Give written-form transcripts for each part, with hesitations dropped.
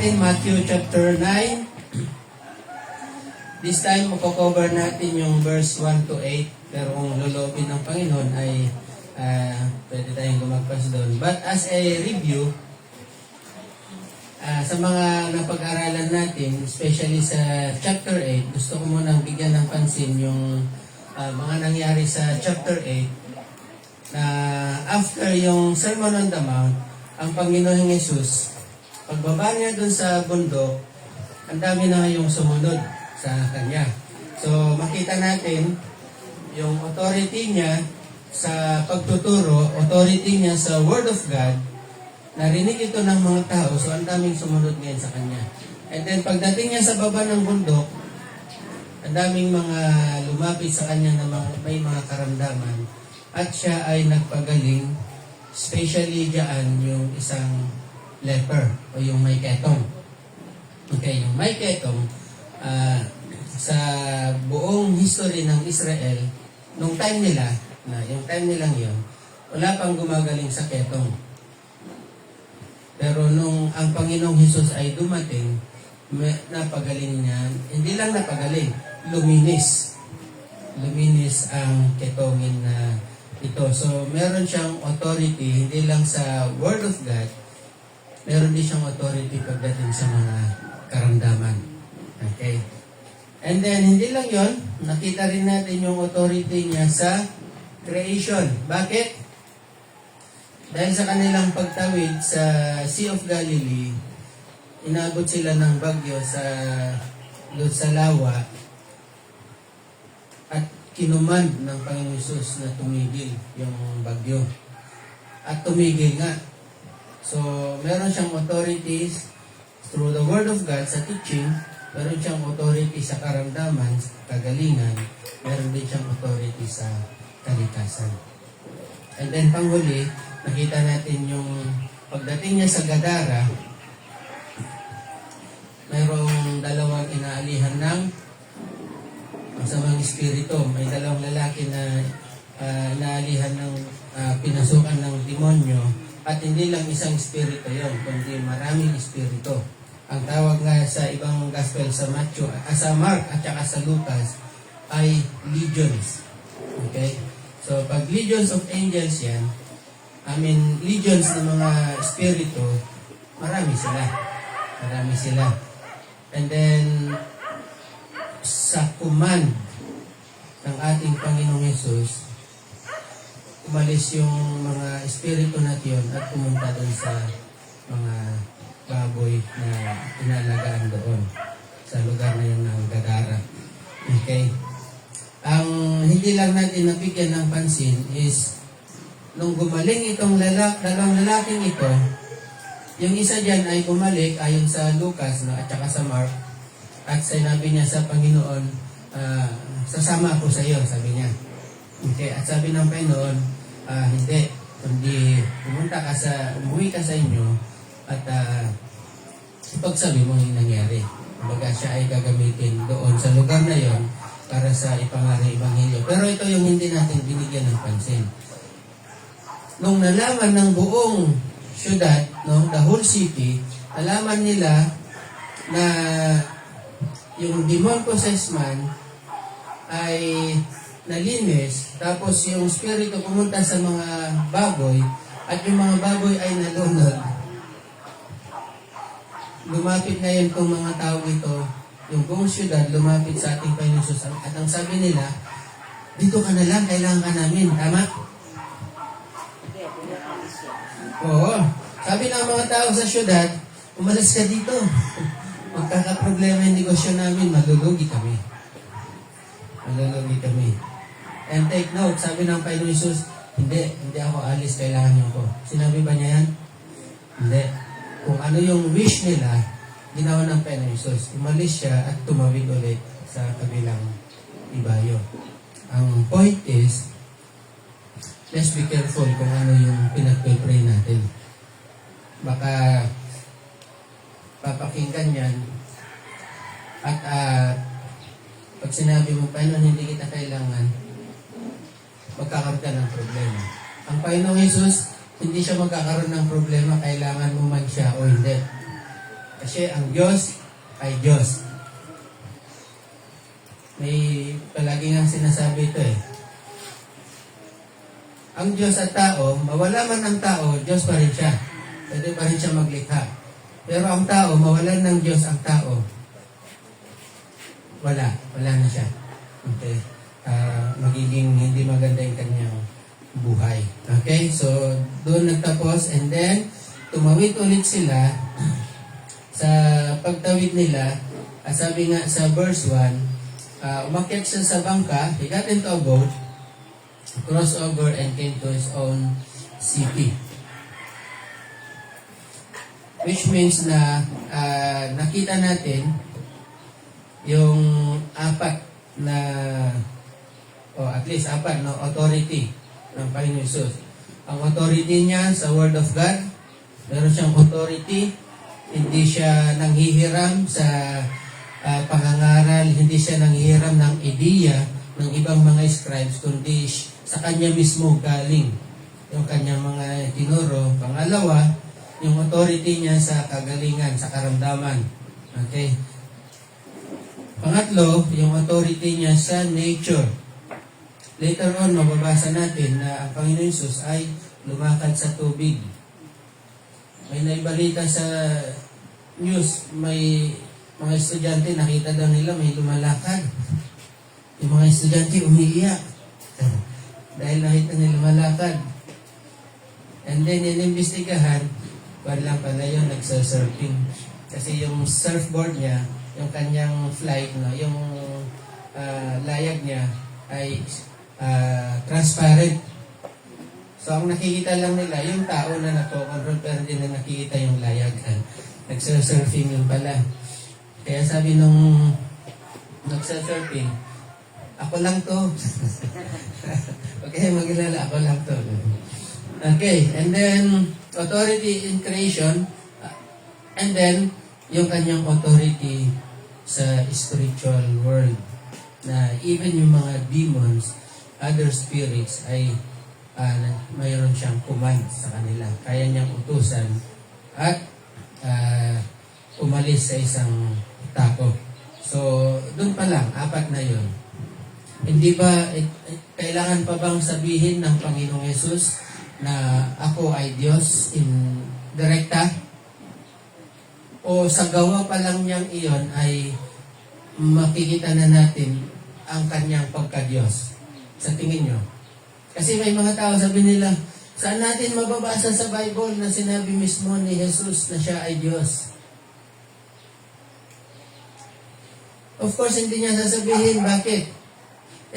natin Matthew chapter 9. This time, makocover natin yung verse 1 to 8. Pero kung lulobin ng Panginoon ay pwede tayong lumagpas doon. But as a review, sa mga napag-aralan natin, especially sa chapter 8, gusto ko munang bigyan ng pansin yung mga nangyari sa chapter 8 na after yung Sermon on the Mount, ang Panginoon Jesus, pagbaba niya dun sa bundok, ang dami na yung sumunod sa Kanya. So, makita natin yung authority niya sa pagtuturo, authority niya sa Word of God, narinig ito ng mga tao, so ang daming sumunod ngayon sa Kanya. And then, pagdating niya sa baba ng bundok, ang daming mga lumapit sa Kanya na may mga karamdaman, at siya ay nagpagaling, especially diyan yung isang leper o yung may ketong. Okay, yung may ketong, sa buong history ng Israel, nung time nila, yung time nilang yun, wala pang gumagaling sa ketong. Pero nung ang Panginoong Hesus ay dumating, napagaling niya, hindi lang napagaling, luminis. Luminis ang ketongin na ito. So, meron siyang authority, hindi lang sa Word of God, meron din siyang authority pagdating sa mga karamdaman. Okay? And then, hindi lang yon, nakita rin natin yung authority niya sa creation. Bakit? Dahil sa kanilang pagtawid sa Sea of Galilee, inabot sila ng bagyo sa lawa at kinumand ng Panginoon Jesus na tumigil yung bagyo. At tumigil nga. So, meron siyang authorities through the Word of God sa teaching, meron siyang authority sa karamdaman, sa kagalingan, meron din siyang authority sa kalikasan. And then, panghuli, nakita natin yung pagdating niya sa Gadara, mayroong dalawang inaalihan ng masamang espiritu. May dalawang lalaki na inaalihan ng pinasukan ng demonyo. At hindi lang isang espiritu yon, kundi maraming espiritu. Ang tawag nga sa ibang gospel sa Matthew, sa Mark at saka sa Lucas ay legions. Okay? So, pag legions of angels yan, legions ng mga espiritu, marami sila. Marami sila. And then, sa command ng ating Panginoong Hesus, umalis yung mga espiritu natin at pumunta doon sa mga baboy na inalagaan doon sa lugar na yun ng Gadara. Okay? Ang hindi lang natin nabigyan ng pansin is nung gumaling itong dalawang lalaking ito, yung isa dyan ay bumalik ayon sa Lucas at saka sa Mark, at sinabi niya sa Panginoon, sasama ako sa iyo, sabi niya. Okay, at sabi ng Panginoon, hindi, kundi umuwi ka sa inyo at ipagsabi mo yung nangyari. Kumbaga siya ay gagamitin doon sa lugar na yon para sa ipangaring Ebanghelyo. Pero ito yung hindi natin binigyan ng pansin. Nung nalaman ng buong syudad, the whole city, nalaman nila na yung demon-possessed man ay nalinis, tapos yung spirito pumunta sa mga baboy, at yung mga baboy ay nalunod. Lumapit ngayon itong mga tao ito, yung buong syudad, lumapit sa ating Panginoon Jesus. At ang sabi nila, dito ka na lang, kailangan ka namin. Tama? Oo. Sabi ng mga tao sa syudad, umalis ka dito. Magkakaproblema yung negosyo namin, malulugi kami. Malulugi kami. And take note, sabi ng Panginoon Jesus, hindi ako alis, kailangan niyo ko. Sinabi ba niya yan? Hindi. Kung ano yung wish nila, ginawa ng Panginoon Jesus. Umalis siya at tumawid ulit sa kabilang ibayo. Ang point is, let's be careful kung ano yung pinag-pray natin. Baka papakinggan yan at pag sinabi mo, Panginoon, hindi kita kailangan, magkakaroon ka ng problema. Ang Panginoong Jesus, hindi siya magkakaroon ng problema, kailangan mo man siya o hindi. Kasi ang Diyos ay Diyos. May palagi nga sinasabi ito eh. Ang Diyos at tao, mawala man ang tao, Diyos pa rin siya. Pwede pa rin siya maglikha. Pero ang tao, mawalan ng Diyos ang tao. Wala na siya. Okay? Magiging hindi maganda yung kanyang buhay. Okay? So, doon nagtapos and then, tumawid ulit sila sa pagtawid nila. Sabi nga sa verse 1, umakyat siya sa bangka, he got into a boat, crossed over and came to his own city. Which means na nakita natin yung apat na at least apat no authority ng Panginoon Jesus. Ang authority niya sa Word of God, meron siyang authority, hindi siya nanghihiram sa pangangaral, hindi siya nanghihiram ng ideya ng ibang mga scribes, kundi sa kanya mismo galing yung kanyang mga tinuro. Pangalawa, yung authority niya sa kagalingan, sa karamdaman. Okay? Pangatlo, yung authority niya sa nature. Later on, mababasa natin na ang Panginoon Jesus ay lumakad sa tubig. May naibalita sa news, may mga estudyante, nakita daw nila may lumalakad. Yung mga estudyante umiiyak dahil nakita nila lumalakad. And then, inimbestigahan, lang pala yun, nagsurfing. Kasi yung surfboard niya, yung kanyang flight, no, yung layag niya ay transparent. So, ang nakikita lang nila, yung tao na nagko-control, pero hindi na nakikita yung layag. Nagsurfing yun pala. Kaya sabi nung nagsurfing, ako lang to. Okay, magilala, ako lang to. Okay, and then, authority in creation, and then, yung kanyang authority sa spiritual world, na even yung mga demons, other spirits, ay mayroon siyang command sa kanila. Kaya niyang utusan at umalis sa isang tao. So, doon pa lang, apat na yun. Hindi ba, kailangan pa bang sabihin ng Panginoong Yesus na ako ay Diyos in direkta? O sa gawa pa lang niyang iyon ay makikita na natin ang kanyang pagka-Diyos? Sa tingin nyo? Kasi may mga tao sabi nila, saan natin mababasa sa Bible na sinabi mismo ni Jesus na siya ay Diyos? Of course, hindi niya sasabihin. Bakit?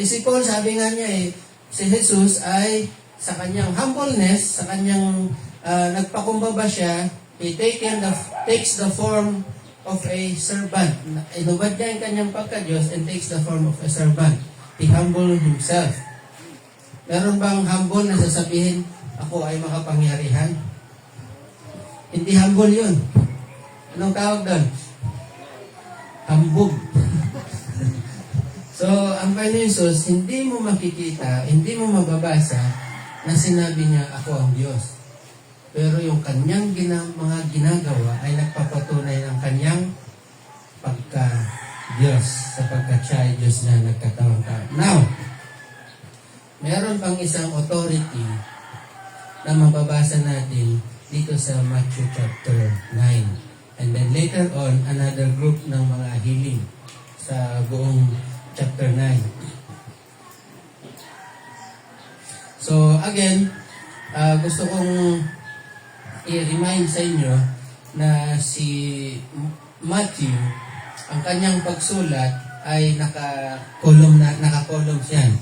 Si Paul, sabi nga niya si Jesus ay sa kanyang humbleness, sa kanyang nagpakumbaba siya, he takes the form of a servant. Inubad niya yung kanyang pagka-Diyos and takes the form of a servant. He humbled himself. Meron bang humble na sasabihin, ako ay makapangyarihan? Hindi humble yun. Anong tawag doon? Hambog. So, ang Panginoon Jesus, hindi mo makikita, hindi mo mababasa na sinabi niya, ako ang Diyos. Pero yung kanyang mga ginagawa ay nagpapatunay ng kanyang pagka-Diyos, sapagkat siya ay Diyos na nagkatawang tao. Now, meron pang isang authority na mababasa natin dito sa Matthew chapter 9. And then later on, another group ng mga healing sa buong chapter 9. So again, gusto kong i-remind sa inyo na si Matthew, ang kanyang pagsulat ay naka-columns yan.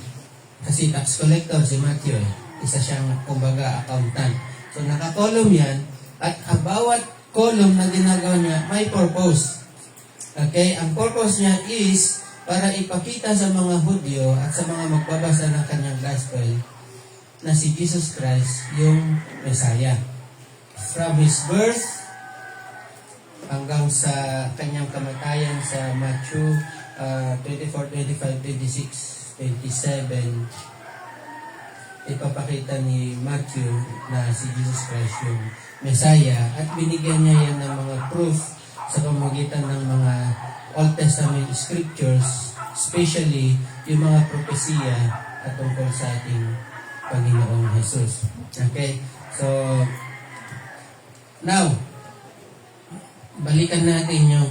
Kasi tax collector si Matthew, isa siyang kumbaga accountant. So naka-column yan at bawat column na ginagawa niya may purpose. Okay? Ang purpose niya is para ipakita sa mga Hudyo at sa mga magbabasa ng kanyang gospel na si Jesus Christ yung Messiah. From His birth hanggang sa kanyang kamatayan sa Matthew 24, 25, 26, 27, ipapakita ni Matthew na si Jesus Christ yung Messiah at binigyan niya yan ng mga proof sa pamamagitan ng mga Old Testament scriptures, especially yung mga propesiya at tungkol sa ating Panginoong Jesus. Okay? So, now, balikan natin yung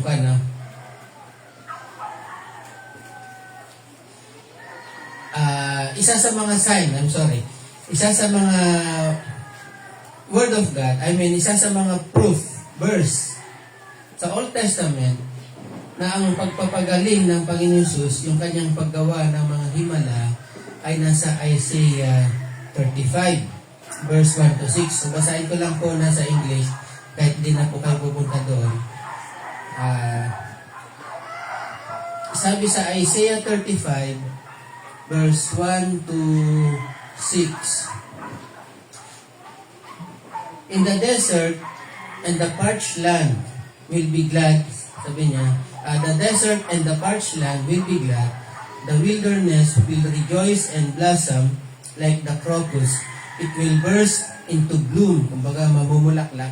isa sa mga isa sa mga Word of God, isa sa mga proof, verse, sa Old Testament, na ang pagpapagaling ng Panginoon Jesus, yung kanyang paggawa ng mga himala, ay nasa Isaiah 35, verse 1 to 6. So, basahin ko lang po nasa English, kahit di na po kayo pupunta doon. Sabi sa Isaiah 35, verse 1 to 6. In the desert and the parched land will be glad, sabi niya, the desert and the parched land will be glad. The wilderness will rejoice and blossom like the crocus. It will burst into bloom, kumbaga mamumulaklak.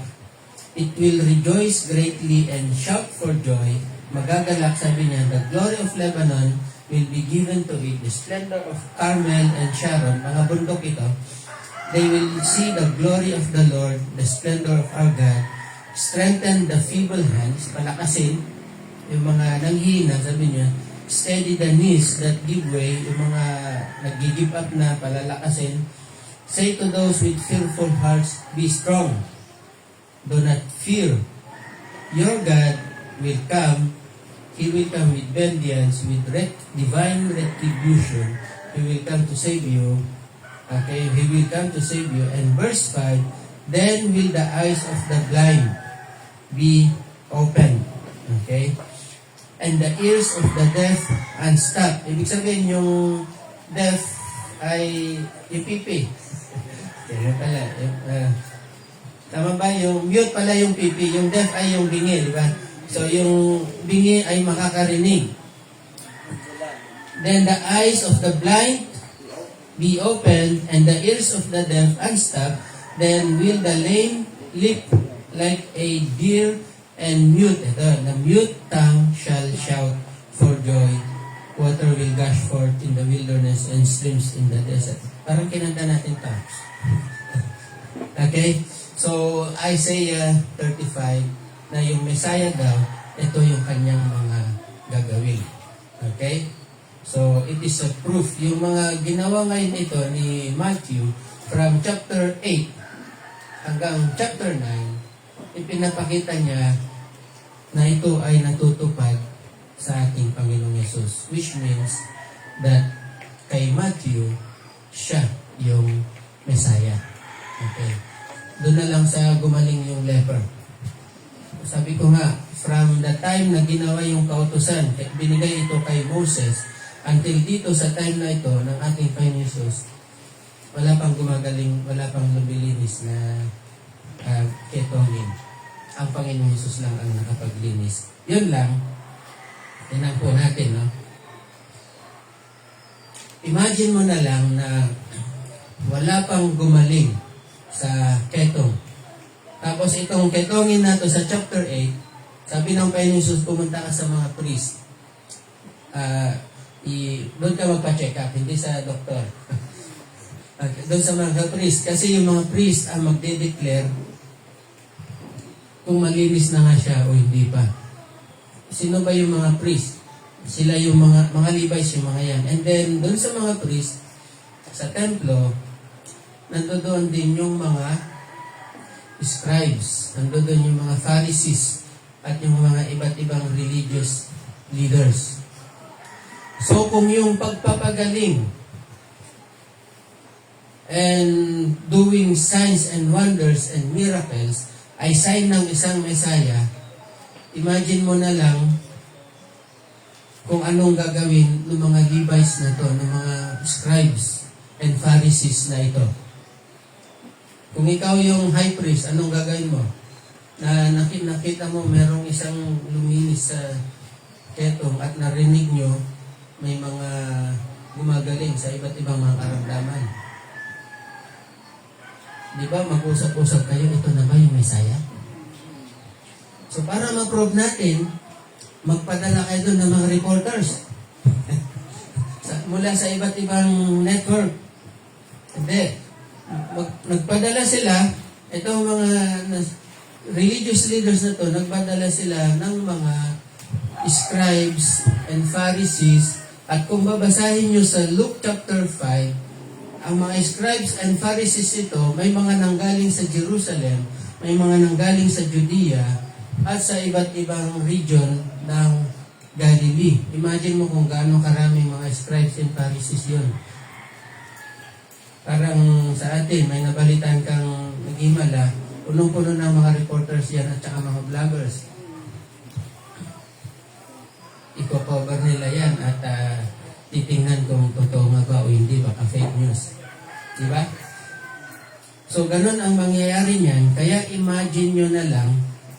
It will rejoice greatly and shout for joy. Magagalak, sabi niya, the glory of Lebanon will be given to it, the splendor of Carmel and Sharon, mga bundok ito. They will see the glory of the Lord, the splendor of our God. Strengthen the feeble hands, palakasin yung mga nanghihina, sabi niya, steady the knees that give way, yung mga nag-give up na, palalakasin. Say to those with fearful hearts, be strong. Do not fear. Your God will come. He will come with vengeance, with divine retribution. He will come to save you. Okay, He will come to save you. And verse 5, then will the eyes of the blind be opened. Okay? And the ears of the deaf unstopped. Ibig sabihin, yung deaf ay ipipi. Kaya pala. Tama ba? Yung mute pala yung pipi. Yung deaf ay yung bingi, di ba? So, yung bingi ay makakarinig. Then the eyes of the blind be opened, and the ears of the deaf unstopped. Then will the lame leap like a deer, and mute, the mute tongue shall shout for joy. Water will gush forth in the wilderness and streams in the desert. Parang kinanta natin ito. Okay? So, Isaiah 35, na yung Messiah daw, ito yung kanyang mga gagawin. Okay? So, it is a proof. Yung mga ginawa ngayon ito ni Matthew, from chapter 8 hanggang chapter 9, ipinapakita niya na ito ay natutupad sa ating Panginoong Yesus. Which means that kay Matthew, siya yung Messiah. Okay. Doon na lang sa gumaling yung leper. Sabi ko nga, from the time na ginawa yung kautusan, binigay ito kay Moses, until dito sa time na ito ng ating Panginoon Yesus, wala pang gumagaling, wala pang lumilinis na ketongin. Ang Panginoon Yesus lang ang nakapaglinis. Yun lang, tinan po natin, no? Imagine mo na lang na wala pang gumaling sa ketong. Tapos itong ketongin na to sa chapter 8, sabi ng Panginoon Yesus, pumunta ka sa mga priest. Doon ka magpa-check up, hindi sa doktor. Doon sa mga priest. Kasi yung mga priest ang magde-declare kung malinis na nga siya o hindi pa. Sino ba yung mga priest? Sila yung mga Levites, yung mga yan. And then, doon sa mga priest, sa templo, nandoon din yung mga scribes, nandoon yung mga Pharisees, at yung mga iba't ibang religious leaders. So, kung yung pagpapagaling and doing signs and wonders and miracles ay sign ng isang Messiah, imagine mo na lang kung anong gagawin ng mga Levites na to, ng mga scribes and Pharisees na ito. Kung ikaw yung high priest, anong gagawin mo? Na nakita mo merong isang luminis sa ketong at narinig nyo may mga gumagaling sa iba't ibang mga karamdaman. Di ba, mag-usap-usap kayo, ito na ba yung Messiah? So para ma-prove natin, magpadala kayo doon ng mga reporters. Mula sa iba't ibang network. Hindi. Nagpadala sila, itong mga religious leaders na to, nagpadala sila ng mga scribes and Pharisees. At kung babasahin nyo sa Luke chapter 5, ang mga scribes and Pharisees ito, may mga nanggaling sa Jerusalem, may mga nanggaling sa Judea, at sa iba't ibang region ng Galilee. Imagine mo kung gaano karaming mga scribes and Pharisees yun. Parang sa atin, may nabalitan kang nag-himala, punong-puno ng mga reporters yan at saka mga vloggers. Iko-cover nila yan at titingnan kung totoo nga ba o hindi, baka fake news. Diba? So, ganun ang mangyayari niyan. Kaya imagine nyo na lang,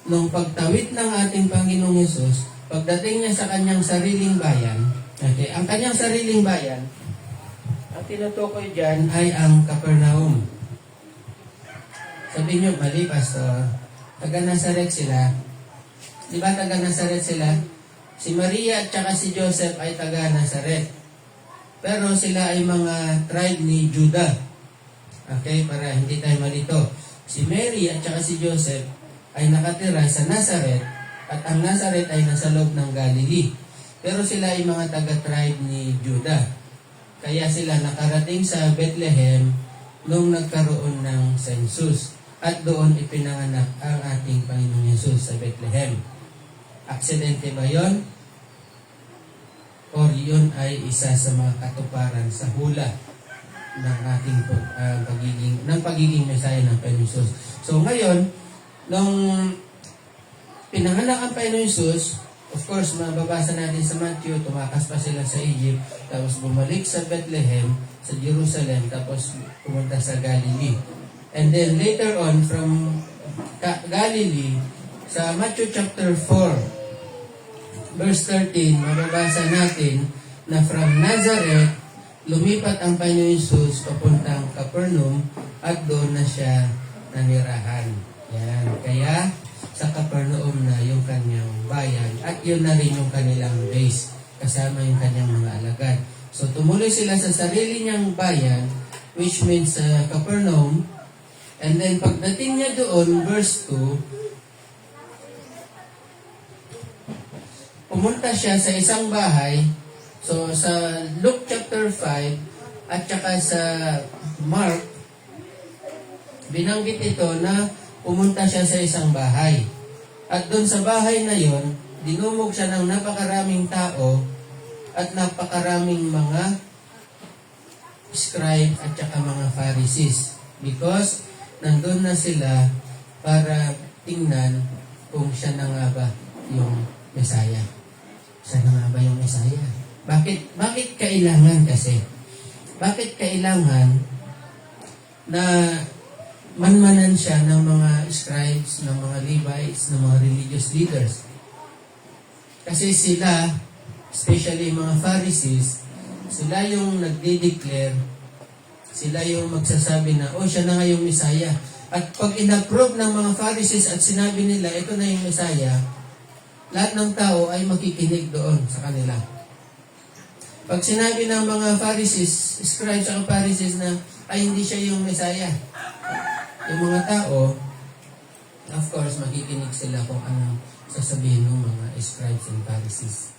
nung pagtawid ng ating Panginoong Yesus, pagdating niya sa kanyang sariling bayan, okay, ang kanyang sariling bayan, ang tinutukoy dyan ay ang Capernaum. Sabi nyo, mali, Pastor. Taga Nazaret sila. Di ba taga Nazaret sila? Si Maria at saka si Joseph ay taga Nazaret. Pero sila ay mga tribe ni Judah. Okay, para hindi tayo malito. Si Mary at saka si Joseph ay nakatira sa Nazaret at ang Nazaret ay nasa loob ng Galilee. Pero sila ay mga taga-tribe ni Judah. Kaya sila nakarating sa Bethlehem nung nagkaroon ng census. At doon ipinanganak ang ating Panginoong Yesus sa Bethlehem. Aksidente ba yun? Or yun ay isa sa mga katuparan sa hula ng ating pagiging Mesaya ng Panginoong Yesus. So ngayon, nung pinanganak ang Panginoong Yesus, of course, mababasa natin sa Matthew, tumakas pa sila sa Egypt, tapos bumalik sa Bethlehem, sa Jerusalem, tapos pumunta sa Galilee. And then later on, from Galilee, sa Matthew chapter 4, verse 13, mababasa natin na from Nazareth, lumipat ang Panginoon Yesus papuntang Capernaum at doon na siya nanirahan. Yan. Kaya sa Capernaum na yung kanyang bayan at yun na rin yung kanilang base kasama yung kanyang mga alagad. So tumuloy sila sa sarili niyang bayan, which means Capernaum. And then pagdating niya doon, verse 2, pumunta siya sa isang bahay. So, sa Luke chapter 5 at saka sa Mark, binanggit ito na pumunta siya sa isang bahay. At doon sa bahay na yon, dinumog siya ng napakaraming tao at napakaraming mga scribe at saka mga Pharisees. Because nandun na sila para tingnan kung siya na nga ba yung Mesaya. Siya na nga ba yung Mesaya? Bakit kailangan kasi? Bakit kailangan na manmanan siya ng mga scribes, ng mga Levites, ng mga religious leaders? Kasi sila, especially mga Pharisees, sila yung nagde-declare, sila yung magsasabi na, oh, siya na nga yung Mesaya. At pag in-approve ng mga Pharisees at sinabi nila, ito na yung Mesaya, lahat ng tao ay makikinig doon sa kanila. Pag sinabi ng mga Pharisees, scribes at Pharisees na ay hindi siya yung Mesaya, yung mga tao, of course, makikinig sila kung anong sasabihin ng mga scribes and Pharisees.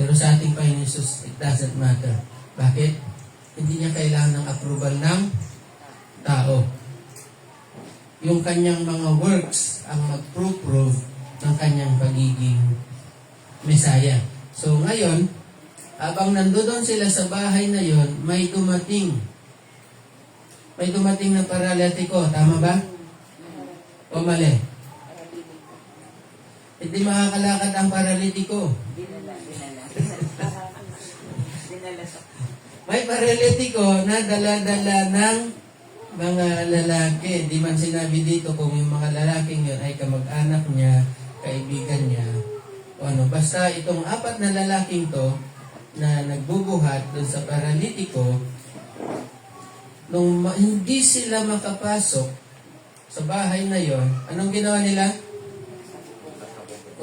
Pero sa ating Panginoon Jesus, it doesn't matter. Bakit? Hindi niya kailangan ng approval ng tao. Yung kanyang mga works ang mag-prove ng kanyang pagiging Mesaya. So ngayon, habang nandoon sila sa bahay na yon, may dumating na paralitiko. Tama ba? O mali? Hindi makakalakad ang paralitiko. May paralitiko na dala-dala ng mga lalaki. Di man sinabi dito kung yung mga lalaking yun ay kamag-anak niya, kaibigan niya, o ano. Basta itong 4 na lalaking to, na nagbubuhat doon sa paralitiko, nung hindi sila makapasok sa bahay na yon, anong ginawa nila?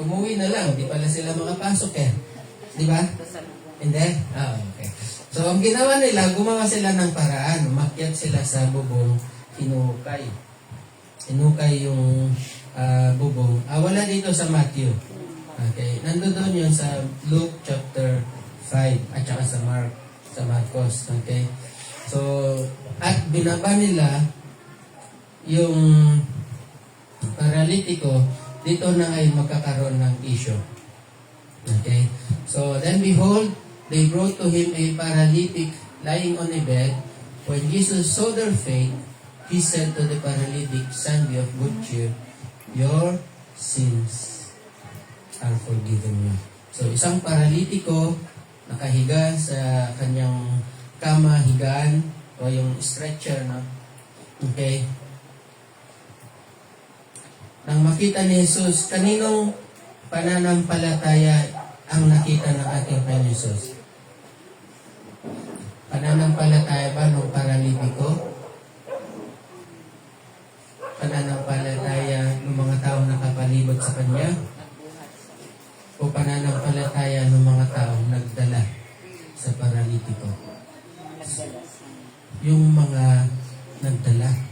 Umuwi na lang, di pala sila makapasok eh. Di ba? Hindi? Okay. So, ang ginawa nila, gumawa sila ng paraan. Umakyat sila sa bubong, hinukay. Hinukay yung bubong. Wala dito sa Matthew. Okay. Nandoon yun sa Luke chapter 5 at saka sa Marcos. Okay. So, at binaba nila yung paralitiko, dito na ay magkakaroon ng issue. Okay? So, then behold, they brought to him a paralytic lying on a bed. When Jesus saw their faith, he said to the paralytic, "Son, be of good cheer, your sins are forgiven you." So, isang paralitiko, nakahiga sa kanyang kama, higaan, o yung stretcher, no? Okay? Nang makita ni Jesus, kaninong pananampalataya ang nakita ng ating Panginoon Jesus? Pananampalataya ba ng paralitiko? Pananampalataya ng mga taong nakapalibot sa Kanya? O pananampalataya ng mga taong nagdala sa paralitiko? Yung mga nagdala.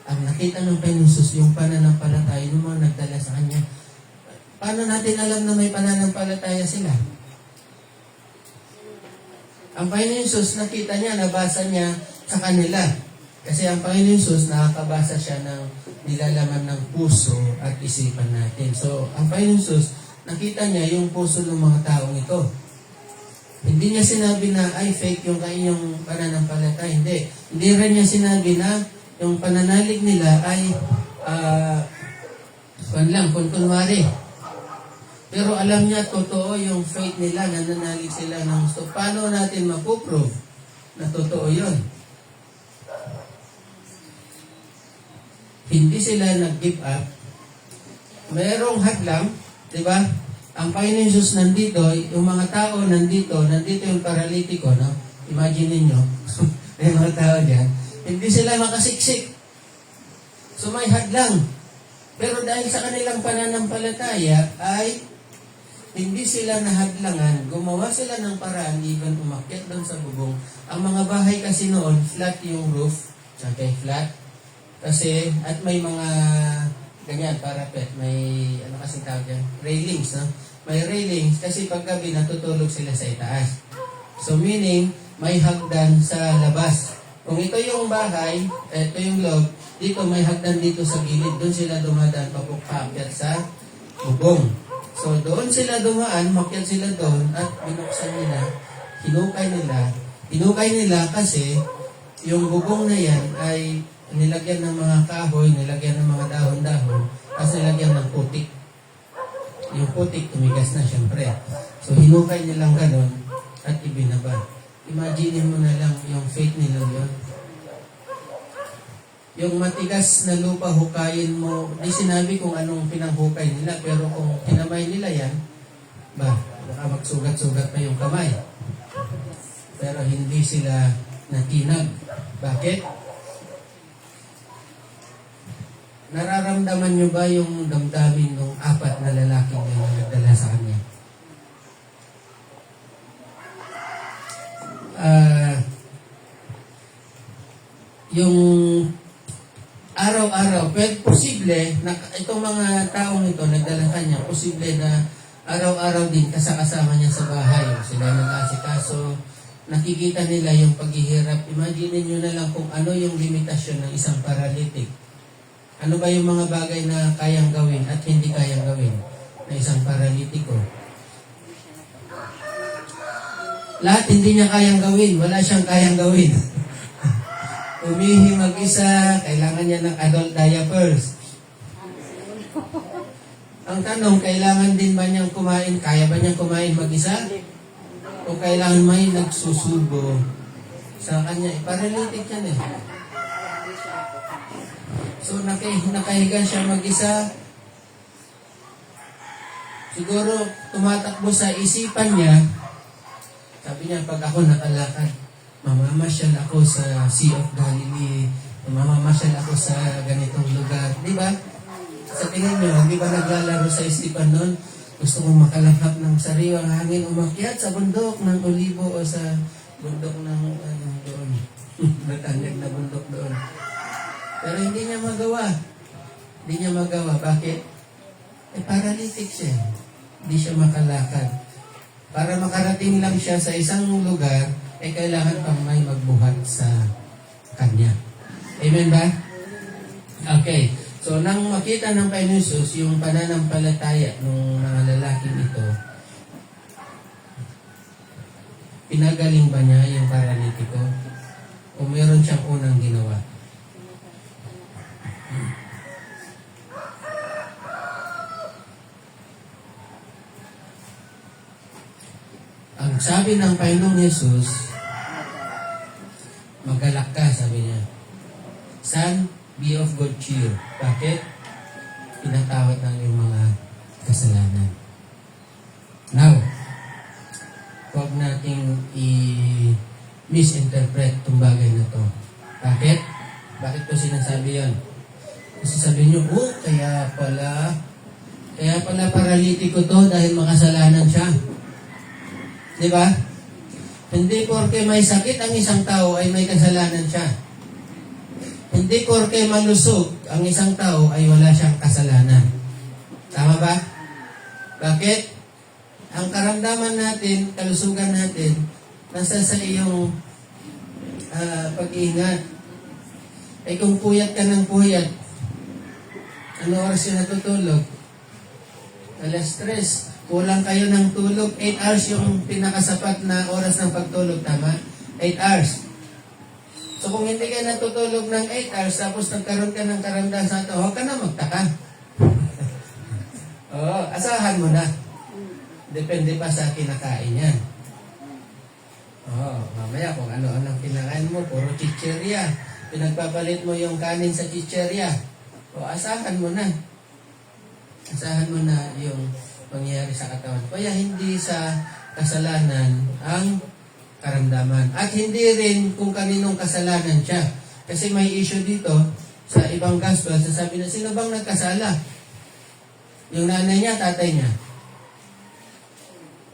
Ang nakita ng Panginoon Jesus, yung pananampalataya ng mga nagdala sa Kanya. Paano natin alam na may pananampalataya sila? Ang Panginoon Jesus, nakita niya, nabasa niya sa kanila. Kasi ang Panginoon Jesus, nakakabasa siya ng nilalaman ng puso at isipan natin. So, ang Panginoon Jesus, nakita niya yung puso ng mga taong ito. Hindi niya sinabi na, ay, fake yung kanyang pananampalataya. Hindi. Hindi rin niya sinabi na yung pananalig nila ay kunwari. Pero alam niya, totoo yung faith nila, nananalig sila ng gusto. Paano natin mapuprove na totoo yun? Hindi sila nag-give up. Merong hadlang, di ba? Ang Panginoon Jesus nandito, yung mga tao nandito yung paralitiko, no? Imagine ninyo, may mga tao dyan, hindi sila makasiksik. So may hadlang. Pero dahil sa kanilang pananampalataya ay hindi sila nahadlangan. Gumawa sila ng paraan, even umakyat doon sa bubong. Ang mga bahay kasi noon, flat yung roof. Okay, flat. Kasi, at may mga ganyan, parapet. May, ano kasing tawag yan? Railings, no? May railings kasi paggabi natutulog sila sa itaas. So meaning, may hagdan sa labas. Kung ito yung bahay, ito yung loob, dito may hagdan dito sa gilid, doon sila dumadaan papakyat sa bubong. So doon sila dumaan, makyat sila doon at binuksan nila, hinukay nila kasi yung bubong na yan ay nilagyan ng mga kahoy, nilagyan ng mga dahon-dahon, kasi nilagyan ng putik. Yung putik tumigas na syempre. So hinukay nilang ganon at ibinaba. Imagine mo na lang yung faith nila yun. Yung matigas na lupa, hukayin mo. Di sinabi kung anong pinanghukay nila, pero kung kinamay nila yan, baka magsugat-sugat pa yung kamay. Pero hindi sila natinag. Bakit? Nararamdaman nyo ba yung damdamin ng 4 na lalaking na nagdala sa kanya? Yung araw-araw, pero posible na itong mga taong ito nagdala kanya, posible na araw-araw din kasama niya sa bahay. Sila nag-asikaso, nakikita nila yung paghihirap. Imagine niyo na lang kung ano yung limitasyon ng isang paralytic. Ano ba yung mga bagay na kayang gawin at hindi kayang gawin na isang paralitiko? Lahat hindi niya kayang gawin. Wala siyang kayang gawin. Umihi mag-isa, kailangan niya ng adult diapers. Ang tanong, kailangan din ba niyang kumain? Kaya ba niyang kumain mag-isa? O kailangan may nagsusubo sa kanya? Paralytic yan eh. So, nakahiga siya mag-isa. Siguro, tumatakbo sa isipan niya. Sabi niya, pag ako nakalakad, mamamasyal ako sa Sea of Galilee, mamamasyal ako sa ganitong lugar. Di ba? Sa tingin niyo, di ba naglalaro sa isipan nun? Gusto kong makalanghap ng sariwang hangin, umakyat sa bundok ng Olibo o sa bundok ng doon. Matanyag na bundok doon. Pero hindi niya magawa. Hindi niya magawa. Bakit? Paralytic siya. Hindi siya makalakad. Para makarating lang siya sa isang lugar, kailangan pang may magbuhat sa kanya. Amen ba? Okay. So, nang makita ng Panginoon Jesus yung pananampalataya ng mga lalaking ito, pinagaling ba niya yung paralitiko? O meron siyang unang ginawa? Ang sabi ng Panginoong Jesus, magalak ka, sabi niya. Son, be of good cheer. Bakit? Pinatawad ng iyong mga kasalanan. Now, huwag nating i-misinterpret itong bagay na to. Bakit? Bakit ko sinasabi yan? Kasi sabi niyo, kaya pala paralitiko to dahil makasalanan siya. Di ba? Hindi porke may sakit ang isang tao ay may kasalanan siya. Hindi porke malusog ang isang tao ay wala siyang kasalanan. Tama ba? Bakit? Ang karamdaman natin, kalusugan natin, nasa sa iyong pag-iingat. Kung puyat ka ng puyat, ano oras yung natutulog? Alas 3. Kulang kayo ng tulog. 8 hours yung pinakasapat na oras ng pagtulog. Tama? 8 hours. So kung hindi ka natutulog ng 8 hours, tapos nagkaroon ka ng karamdaman sa ito, huwag ka na magtaka. Asahan mo na. Depende pa sa kinakain yan. Mamaya kung ano-anong kinakain mo, puro chicherya. Pinagpapalit mo yung kanin sa chicherya. Asahan mo na. Asahan mo na yung pangyayari sa katawan. Kaya hindi sa kasalanan ang karamdaman. At hindi rin kung kaninong kasalanan siya. Kasi may issue dito sa ibang gospel, sasabi na, sino bang nagkasala? Yung nanay niya, tatay niya?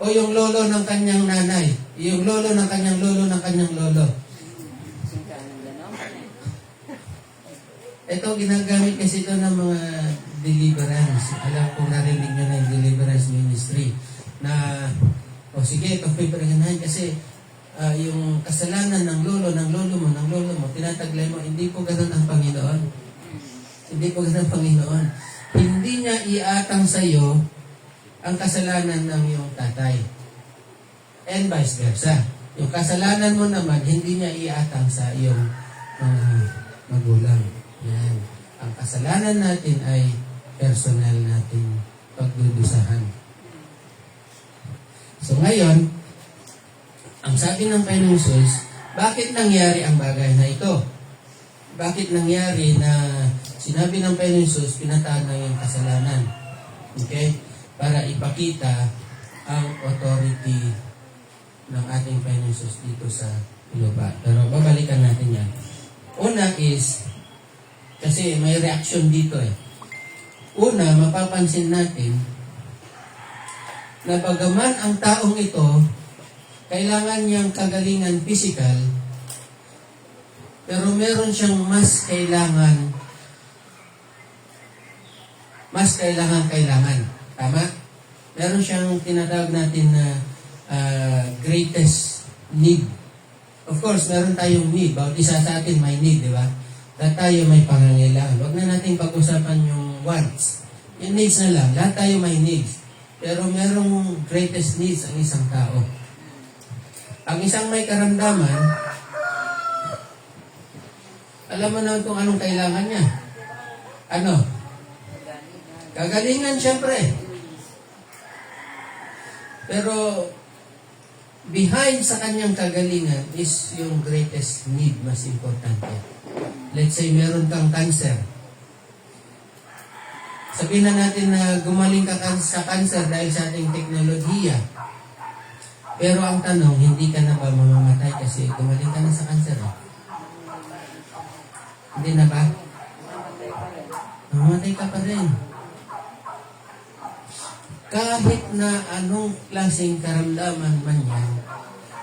O yung lolo ng kanyang nanay? Yung lolo ng kanyang lolo ng kanyang lolo? Ito, ginagamit kasi ito ng mga deliverance. Alam ko narinig nyo na yung deliverance ministry. Na, sige, ito pipiriganahan kasi yung kasalanan ng lolo mo, tinataglay mo, hindi po ganun ang Panginoon. Hindi po ganun ang Panginoon. Hindi niya iatang sa iyo ang kasalanan ng iyong tatay. And vice versa. Yung kasalanan mo naman, hindi niya iatang sa iyong magulang. Yan. Ang kasalanan natin ay personal natin pagdudusahan. So ngayon, ang sabi ng Panginoong Jesus, bakit nangyari ang bagay na ito? Bakit nangyari na sinabi ng Panginoong Jesus, pinatawad na yung kasalanan? Okay? Para ipakita ang authority ng ating Panginoong Jesus dito sa lupa. Pero babalikan natin yan. Una is, kasi may reaction dito eh. Una, mapapansin natin na bagaman ang taong ito kailangan niyang kagalingan physical, pero meron siyang mas kailangan. Tama? Meron siyang tinatawag natin na greatest need. Of course, meron tayong need. Bawat isa sa atin may need, di ba? Lahat tayo may pangangailangan. Huwag na natin pag-usapan yung wants. Yung needs na lang. Lahat tayo may needs. Pero merong greatest needs ang isang tao. Ang isang may karamdaman, alam mo na kung anong kailangan niya. Ano? Kagalingan, syempre. Pero, behind sa kanyang kagalingan is yung greatest need, mas importante. Let's say, meron kang cancer. Sabihin na natin na gumaling ka sa cancer dahil sa ating teknolohiya. Pero ang tanong, hindi ka na ba mamamatay kasi gumaling ka na sa cancer? Hindi na ba? Mamamatay ka pa rin. kahit na anong klaseng karamdaman man yan,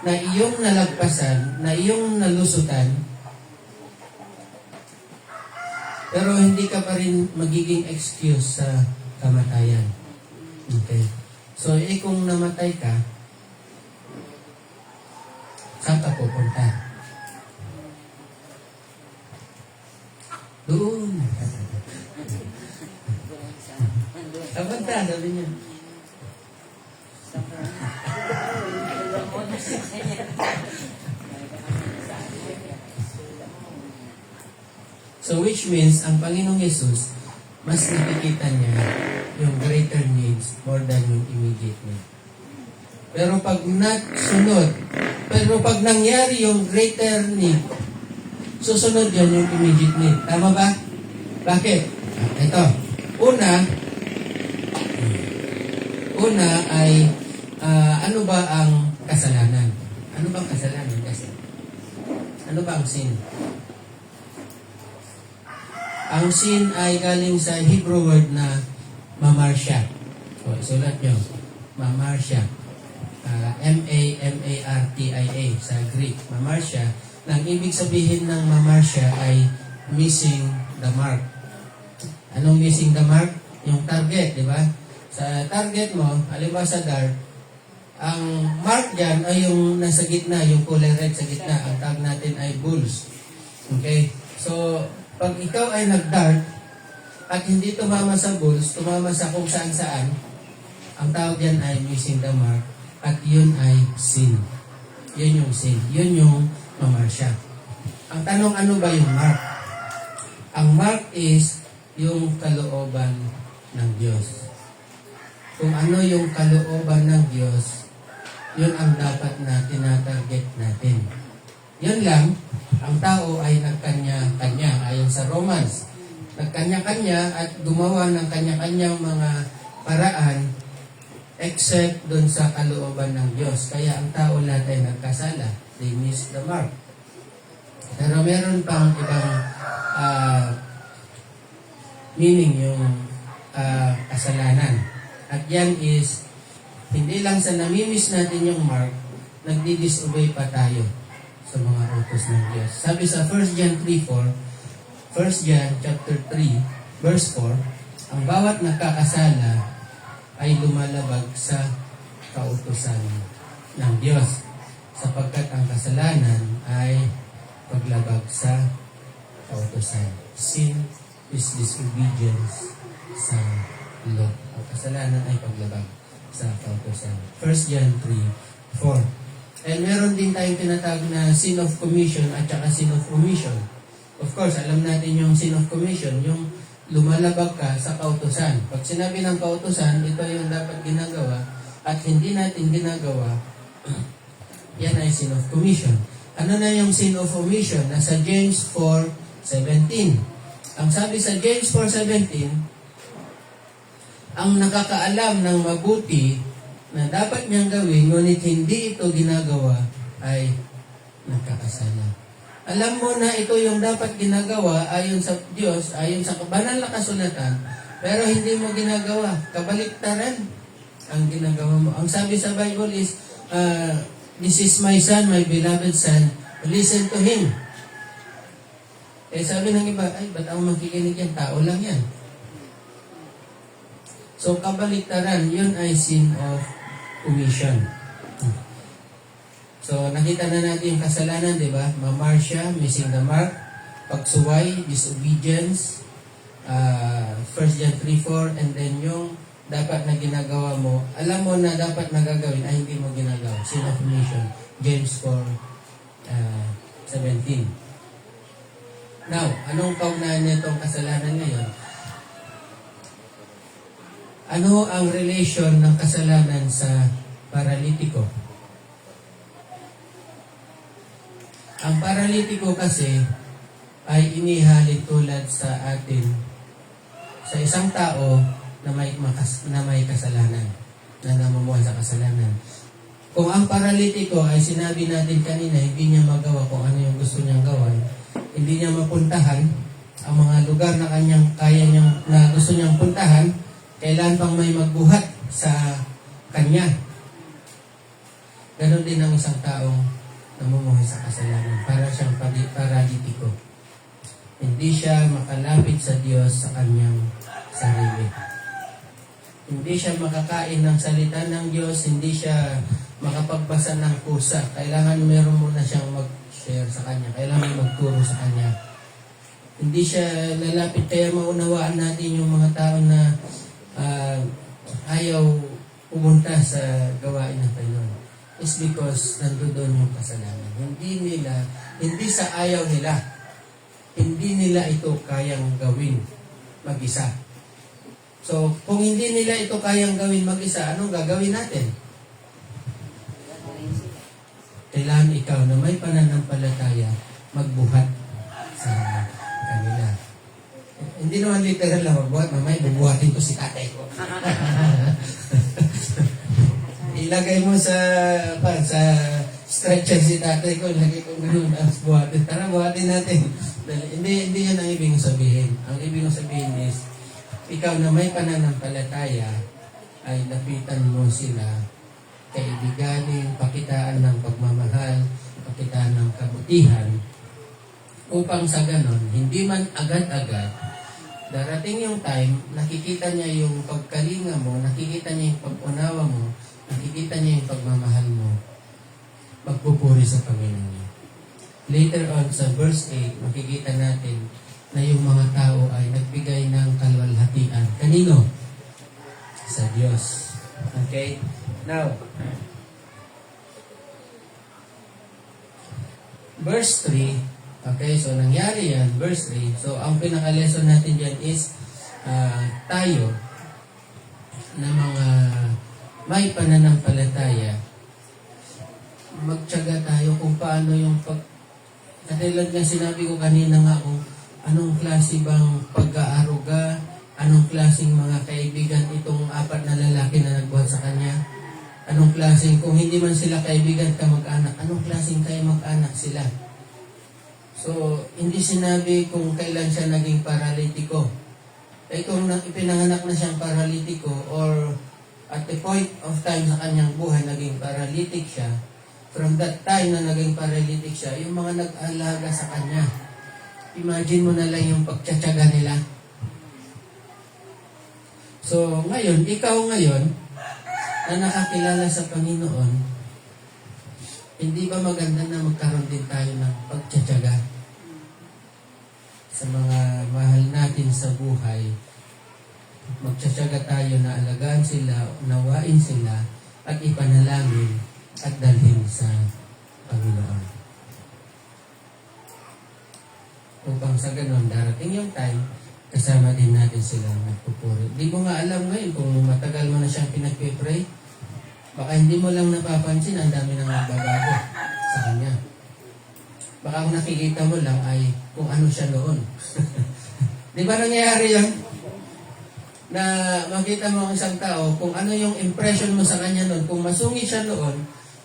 na iyong nalagpasan, na iyong nalusutan, pero hindi ka pa rin magiging excuse sa kamatayan. Okay. So, kung namatay ka, saan ka pupunta? Doon. Kapunta, sabi niya. So which means, ang Panginoong Yesus, mas nakikita niya yung greater needs more than yung immediate need. Pero pag nangyari yung greater need, susunod yan yung immediate need. Tama ba? Bakit? Ito. Una ay, ano ba ang kasalanan? Ano ba ang kasalanan kasi? Ano ba ang sin? Ang sin ay galing sa Hebrew word na mamarsya. So, isulat nyo. Mamarsya. M-A-M-A-R-T-I-A sa Greek. Mamarsya. Ang ibig sabihin ng mamarsya ay missing the mark. Anong missing the mark? Yung target, di ba? Sa target mo, halimbawa sa dart, ang mark dyan ay yung nasa gitna, yung kulay red sa gitna. Ang tag natin ay bulls. Okay? So, pag ikaw ay nag-dart at hindi tumama sa bulls, tumama sa kung saan-saan, ang tawag yan ay missing the mark at yun ay sin. Yun yung sin. Yun yung mamarsya. Ang tanong, ano ba yung mark? Ang mark is yung kalooban ng Diyos. Kung ano yung kalooban ng Diyos, yun ang dapat na tinatarget natin. Yun lang, ang tao ay nagkanya-kanya ayon sa Romans. Nagkanya-kanya at gumawa ng kanya-kanyang mga paraan except dun sa kalooban ng Diyos. Kaya ang tao lahat ay nagkasala. They miss the mark. Pero meron pang ibang meaning yung kasalanan. At yan is, hindi lang sa namimiss natin yung mark, nagdi-disobey pa tayo sa mga utos ng Diyos. Sabi sa 1 John 3:4, 1 John chapter 3, verse 4, ang bawat nakakasala ay lumalabag sa kautusan ng Diyos, sapagkat ang kasalanan ay paglabag sa kautusan. Sin is disobedience sa law. Ang kasalanan ay paglabag sa kautusan. 1 John 3:4. And meron din tayong tinatawag na sin of commission at saka sin of omission. Of course, alam natin yung sin of commission, yung lumalabag ka sa kautusan. Pag sinabi ng kautusan, ito yung dapat ginagawa at hindi natin ginagawa, yan ay sin of commission. Ano na yung sin of omission? Nasa James 4:17. Ang sabi sa James 4:17, ang nakakaalam ng mabuti na dapat niyang gawin, ngunit hindi ito ginagawa, ay nagkakasala. Alam mo na ito yung dapat ginagawa ayon sa Diyos, ayon sa banal na kasulatan, pero hindi mo ginagawa. Kabaliktaran ang ginagawa mo. Ang sabi sa Bible is, this is my son, my beloved son, listen to him. Sabi ng iba, ay, ba't ako makikinig yan? Tao lang yan. So, kabaliktaran, yun ay sin of omission. So, nakita na natin yung kasalanan, di ba? Mamarsya, missing the mark, pagsuway, disobedience, 1 John 3:4, and then yung dapat na ginagawa mo, alam mo na dapat na gagawin, ay hindi mo ginagawa. Sin of omission, James 4:17. Now, anong kaugnayan nitong kasalanan ngayon? Ano ang relation ng kasalanan sa paralitiko? Ang paralitiko kasi ay inihalin tulad sa atin sa isang tao na may kasalanan, na namumuhay sa kasalanan. Kung ang paralitiko ay sinabi natin kanina, hindi niya magawa kung ano yung gusto niyang gawin, hindi niya mapuntahan ang mga lugar na na gusto niyang puntahan, kailan pang may magbuhat sa Kanya. Ganon din ang isang taong namumuhay sa kasalanan. Para siyang paralitiko. Hindi siya makalapit sa Diyos sa kanyang sarili. Hindi siya makakain ng salita ng Diyos, hindi siya makapagbasa ng kusa. Kailangan meron muna siyang mag-share sa Kanya. Kailangan magturo sa Kanya. Hindi siya lalapit, kaya maunawaan natin yung mga tao na ayaw pumunta sa gawain ng Panginoon. It's because nandoon yung kasalanan. Hindi sa ayaw nila. Hindi nila ito kayang gawin mag-isa. So, kung hindi nila ito kayang gawin mag-isa, anong gagawin natin? Kailangan ikaw na may pananampalataya magbuhat sa kanila. Hindi naman literal na magbuhat, mamay, bubuhatin ko si tatay ko. Ilagay mo sa stretcher si tatay ko, ilagay ko gano'n, buhatin. Tara, buhatin natin. Hindi yan ang ibig sabihin. Ang ibig sabihin is, ikaw na may pananampalataya, ay lapitan mo sila, kaibiganin, pakitaan ng pagmamahal, pakitaan ng kabutihan, upang sa ganon, hindi man agad-agad, darating yung time, nakikita niya yung pagkalinga mo, nakikita niya yung pag-unawa mo, nakikita niya yung pagmamahal mo, magpupuri sa Panginoon niya. Later on, sa verse 8, makikita natin na yung mga tao ay nagbigay ng kalwalhatian. Kanino? Sa Diyos. Okay? Now, verse 3, okay, so nangyari yan, verse 3. So, ang pinaka-lesson natin dyan is tayo na mga may pananampalataya, magtiyaga tayo kung paano yung katulad nga sinabi ko kanina nga kung anong klase bang pag-aaruga, anong klaseng mga kaibigan itong 4 na lalaki na nagbuhat sa kanya, anong klaseng, kung hindi man sila kaibigan kamag-anak, anong klaseng kayo mag-anak sila. So, hindi sinabi kung kailan siya naging paralitiko. Kung ipinanganak na siyang paralitiko or at the point of time sa kanyang buhay naging paralytic siya, from that time na naging paralytic siya, yung mga nag-alaga sa kanya, imagine mo na lang yung pagtsatsaga nila. So, ngayon, ikaw ngayon, na nakakilala sa Panginoon, hindi ba maganda na magkaroon din tayo ng pagtsatsaga sa mga mahal natin sa buhay? Magtsatsaga tayo na alagaan sila, unawain sila, at ipanalangin at dalhin sa Panginoon. Upang sa ganon, darating yung time, kasama din natin silang nagpupuri. Di mo nga alam ngayon kung matagal mo na siyang pinagpipray, baka hindi mo lang napapansin, ang dami nang nagbabago sa kanya. Baka ang nakikita mo lang ay kung ano siya noon. Di ba nangyayari yun? Na makita mo ang isang tao, kung ano yung impression mo sa kanya noon, kung masungit siya noon,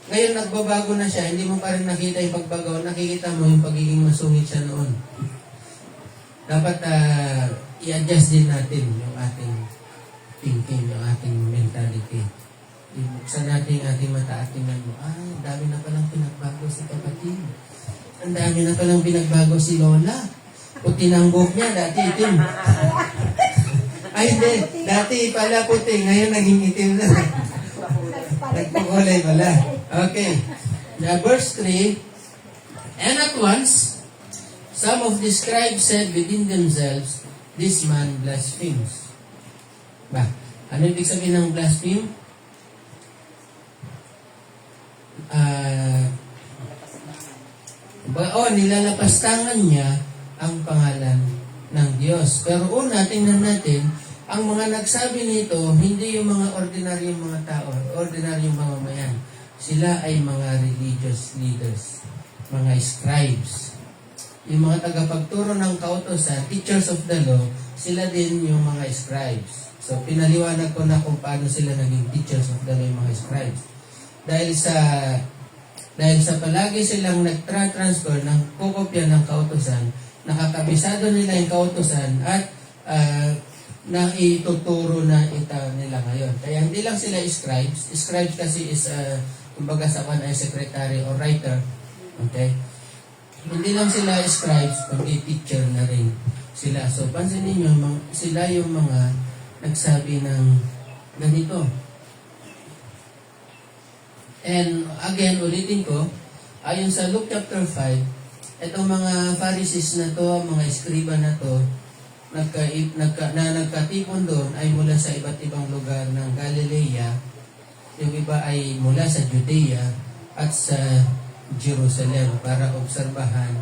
ngayon nagbabago na siya, hindi mo pa rin nakita yung pagbago, nakikita mo yung pagiging masungit siya noon. Dapat i-adjust din natin yung ating thinking, yung ating mentality. Ibuksan natin yung ating mata at tingnan mo, ang dami na palang pinagbago si kapatid. Ang dami na palang pinagbago si Lola. Puti ng buhok niya, dati itim. Ay, hindi. Dati pala puti, ngayon naging itim na. Nagpakulay pala. Okay. Now, verse 3, and at once, some of the scribes said within themselves, this man blasphemes. Ba? Ano ibig sabihin ng blaspheme? Nilalapastangan niya ang pangalan ng Diyos. Pero una, tingnan natin, ang mga nagsabi nito, hindi yung mga ordinaryong mga tao, ordinaryong mamamayan. Sila ay mga religious leaders, mga scribes. Yung mga tagapagturo ng kautosan, teachers of the law, sila din yung mga scribes. So, pinaliwanag ko na kung paano sila naging teachers of the law, yung mga scribes. Dahil sa palagi silang nagtra-transfer ng kokopya ng kautosan, nakakabisado nila yung kautosan at na ituturo na nila ngayon. Kaya hindi lang sila scribes. Scribes kasi is, kumbaga sa kan ay secretary or writer. Okay? Hindi lang sila scribes, kundi teacher na rin sila. So, pansin ninyo, sila yung mga nagsabi ng ganito. And again, ulitin ko, ayon sa Luke chapter 5, itong mga Pharisees na to, mga eskriba na to, nagkatipon doon ay mula sa iba't ibang lugar ng Galilea. Yung iba ay mula sa Judea at sa Jerusalem para obserbahan,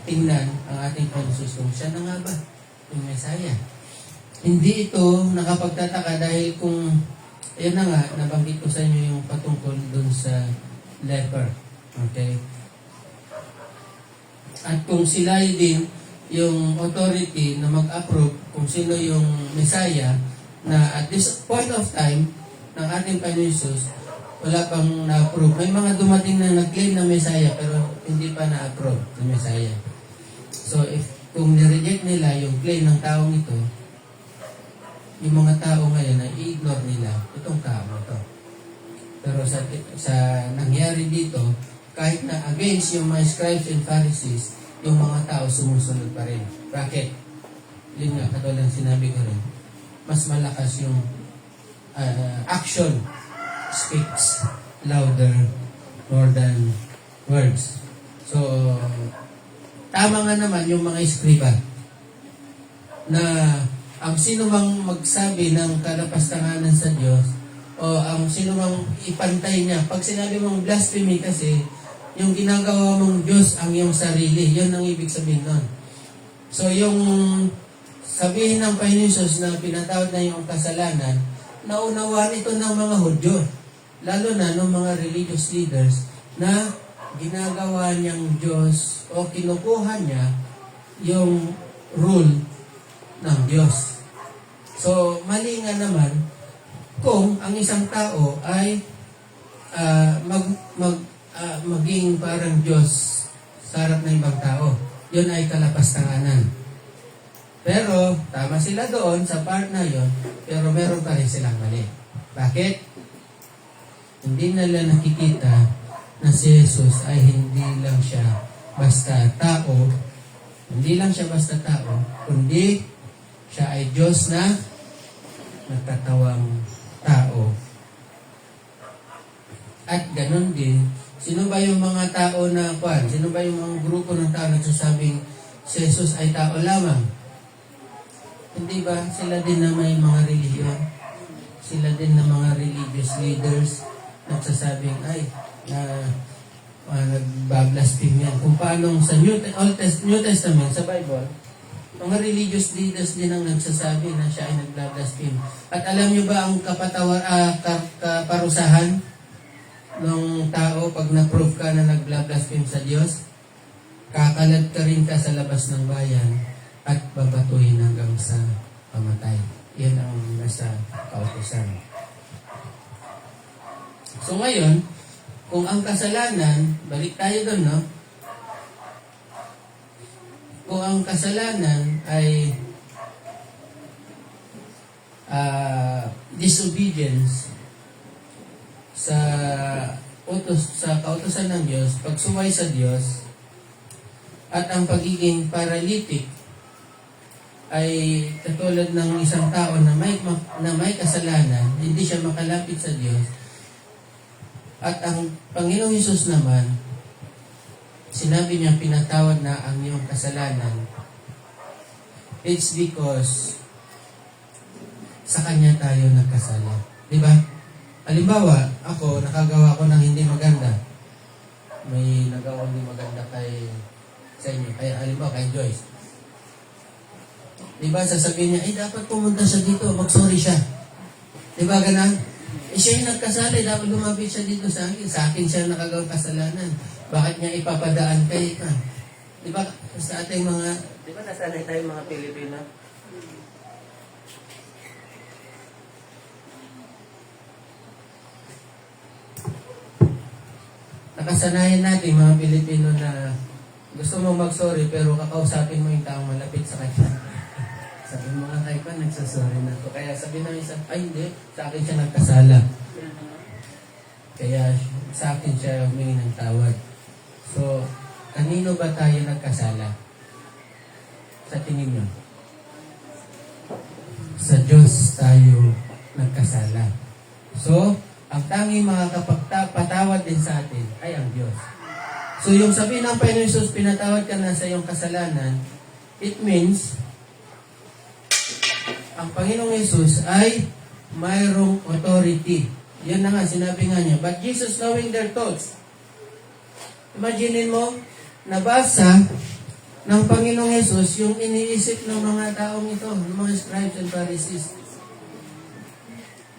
tingnan ang ating Panginoon kung siya na nga ba yung Messiah. Hindi ito nakapagtataka dahil kung, ayun na nga, nabanggit ko sa inyo yung patungkol doon sa leper. Okay? At kung sila din yung authority na mag-approve kung sino yung Messiah, na at this point of time ng ating Panginoon Jesus, wala pang na-approve. May mga dumating na nag-claim na Messiah pero hindi pa na-approve na Messiah. So kung nireject nila yung claim ng taong ito, yung mga tao ngayon ay i-ignore nila itong tao ito. Pero sa nangyari dito, kahit na against yung mga scribes and Pharisees, yung mga tao sumusunod pa rin. Bakit? Yun nga, katulad ng sinabi ko rin, mas malakas yung action speaks louder more than words. So, tama nga naman yung mga eskriba na ang sino mang magsabi ng kalapastanganan sa Diyos o ang sino mang ipantay niya. Pag sinabi mong blasphemy kasi, yung ginagawa mong Diyos ang iyong sarili. Yun ang ibig sabihin nun. So, yung sabihin ng Panginoon Jesus na pinatawad na yung kasalanan, naunawaan ito ng mga Hudyo. Lalo na ng mga religious leaders na ginagawa niyang Diyos o kinukuha niya yung rule ng Diyos. So, mali nga naman kung ang isang tao ay maging parang Diyos sa harap ng ibang tao. Yun ay kalapastanganan. Pero, tama sila doon sa part na yun, pero meron pa rin silang mali. Bakit? Hindi nila nakikita na si Jesus ay hindi lang siya basta tao, kundi siya ay Diyos na nagtatawang tao. At ganun din, sino ba yung mga tao na sino ba yung mga grupo ng tao na nagsasabing si Jesus ay tao lamang? Hindi ba sila din na may mga relihiyon? Sila din na mga religious leaders nagsasabing nagbablaspheme yan. Kung paano sa New Testament, sa Bible, mga religious leaders din ang nagsasabi na siya ay nagbablaspheme. At alam niyo ba ang kaparusahan ng tao pag na-prove ka na nagbablaspheme sa Diyos? Kakalat ka rin ka sa labas ng bayan at babatuhin hanggang sa pamatay. Yan ang nasa kautusan. So ngayon, kung ang kasalanan, balik tayo doon, no? Kung ang kasalanan ay disobedience sa kautusan ng Diyos, pagsuway sa Diyos, at ang pagiging paralytic ay katulad ng isang tao na may kasalanan, hindi siya makalapit sa Diyos. At ang Panginoong Hesus naman, sinabi niya pinatawad na ang iyong kasalanan. It's because sa Kanya tayo nagkasala. Di ba? Halimbawa, ako, nakagawa ko ng hindi maganda. May nagawa hindi maganda sa inyo. Kaya halimbawa, kay Joyce. Di ba, sasabihin niya, dapat pumunta siya dito, mag-sorry siya. Di ba, ganun? Siya yung nagkasala, dapat lumapit siya dito sa akin. Sa akin siya nakagawang kasalanan. Bakit niya ipapadaan kay ka? Di ba, sa ating mga, di ba, nasanay tayong mga Pilipino? Nakasanayan natin mga Pilipino na gusto mo mag-sorry pero kakausapin mo yung taong malapit sa kanya. Sabi mo nga kay Pan, nagsasorry na to. Kaya sabi ng isa, ay hindi, sa akin siya nagkasala. Kaya sa akin siya humingi ng tawad. So, kanino ba tayo nagkasala? Sa tingin nyo? Sa Diyos tayo nagkasala. So, ang tanging makakapagpatawad din sa atin ay ang Diyos. So, yung sabihin ng Panginoon Jesus, pinatawad ka na sa iyong kasalanan, it means, ang Panginoong Jesus ay mayroong authority. Yan na nga, sinabi nga niya. But Jesus knowing their thoughts. Imaginin mo, nabasa ng Panginoong Jesus yung iniisip ng mga taong ito, ng mga scribes and Pharisees.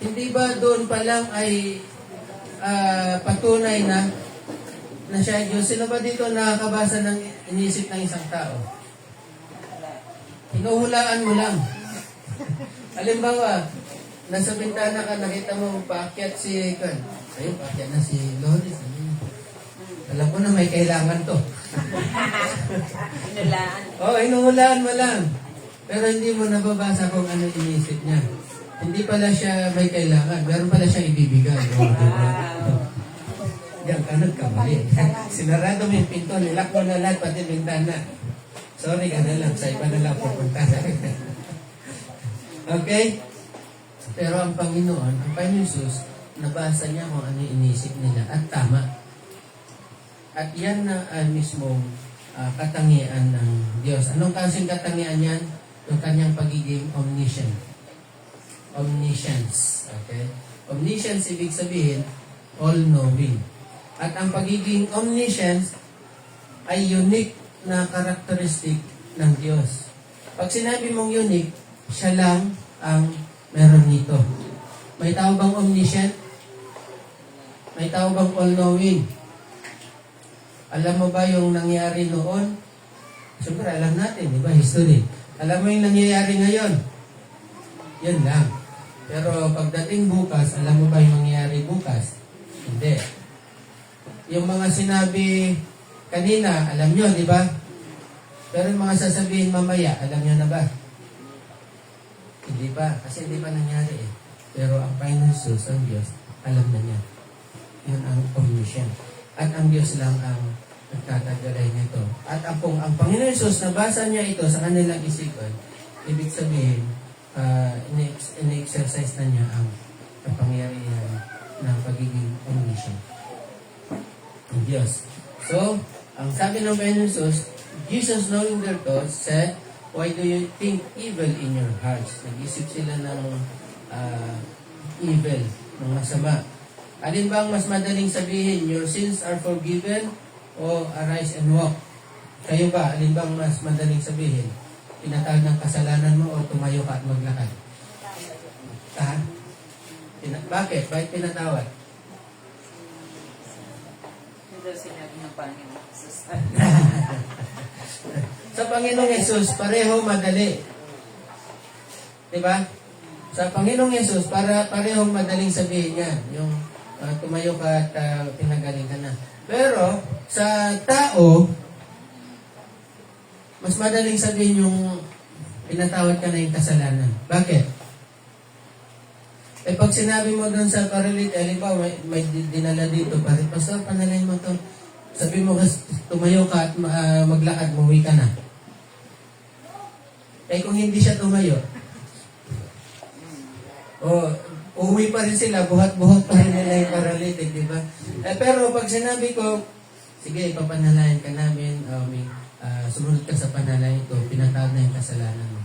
Hindi ba doon pa lang ay patunay na siya Diyos? Sino ba dito nakakabasa ng iniisip ng isang tao? Hinuhulaan mo lang. Halimbawa, nasa bintana ka, nakita mo paakyat si Kan. Ayun, paakyat na si Loris. Alam ko na may kailangan to. Hinulaan. Hinuhulaan mo lang. Pero hindi mo nababasa kung ano iniisip niya. Hindi pala siya may kailangan. Meron pala siya ibibigay. Diyan ka nagkamali. Sinarado mo yung pinto, nilak mo na lahat, pati bintana. Sorry ka na lang, sa iba na lang pupunta. Okay? Pero ang Panginoon, ang Panginoon Jesus, nabasa niya kung ano yung inisip nila at tama. At yan na mismong katangian ng Diyos. Anong kasing katangian yan? Yung kanyang pagiging omniscient. Omniscience. Okay? Omniscience, ibig sabihin, all-knowing. At ang pagiging omniscience ay unique na karakteristik ng Diyos. Pag sinabi mong unique, siya lang ang meron nito. May tao bang omniscient? May tao bang all-knowing? Alam mo ba yung nangyari noon? Siyempre, alam natin, di ba? History. Alam mo yung nangyayari ngayon? Yan lang. Pero pagdating bukas, alam mo ba yung mangyayari bukas? Hindi. Yung mga sinabi kanina, alam nyo, di ba? Pero yung mga sasabihin mamaya, alam nyo na ba? Hindi pa. Kasi hindi pa nangyari eh. Pero ang Panginoon Jesus, ang Diyos, alam na niya. Yun ang omniscient. At ang Diyos lang ang nagtatagalay nito. At kung ang Panginoon Jesus, nabasa niya ito sa kanilang isipan, ibig sabihin, in-exercise na niya ang kapangyarihan ng pagiging omniscient. Ang Diyos. So, ang sabi ng Panginoon Jesus, Jesus knowing their thoughts said, why do you think evil in your hearts? Nag-isip sila ng evil, ng masama. Alin ba ang mas madaling sabihin, your sins are forgiven, o arise and walk? Kayo ba, alin ba ang mas madaling sabihin? Pinatawad ng kasalanan mo o tumayo ka at maglakad? Bakit? Bakit pinatawad? Ito sinabi ng Panginoon Jesus. Sa Panginoong Yesus, pareho madali. Diba? Sa Panginoong Yesus, pareho madaling sabihin yan. Yung tumayo ka at pinagaling ka na. Pero, sa tao, mas madaling sabihin yung pinatawad ka na yung kasalanan. Bakit? Pag sinabi mo doon sa paralit, halimbawa, may dinala dito, Pastor, panalain mo to. Sabi mo, tumayo ka at maglakad, muwi ka na. Kung hindi siya tumayo, uuwi pa rin sila, buhat-buhat pa rin nila yung paralytic, di ba? Pero pag sinabi ko, sige, ipapanalayan ka namin, sumunod ka sa panalayan ito, pinatawad na yung kasalanan mo.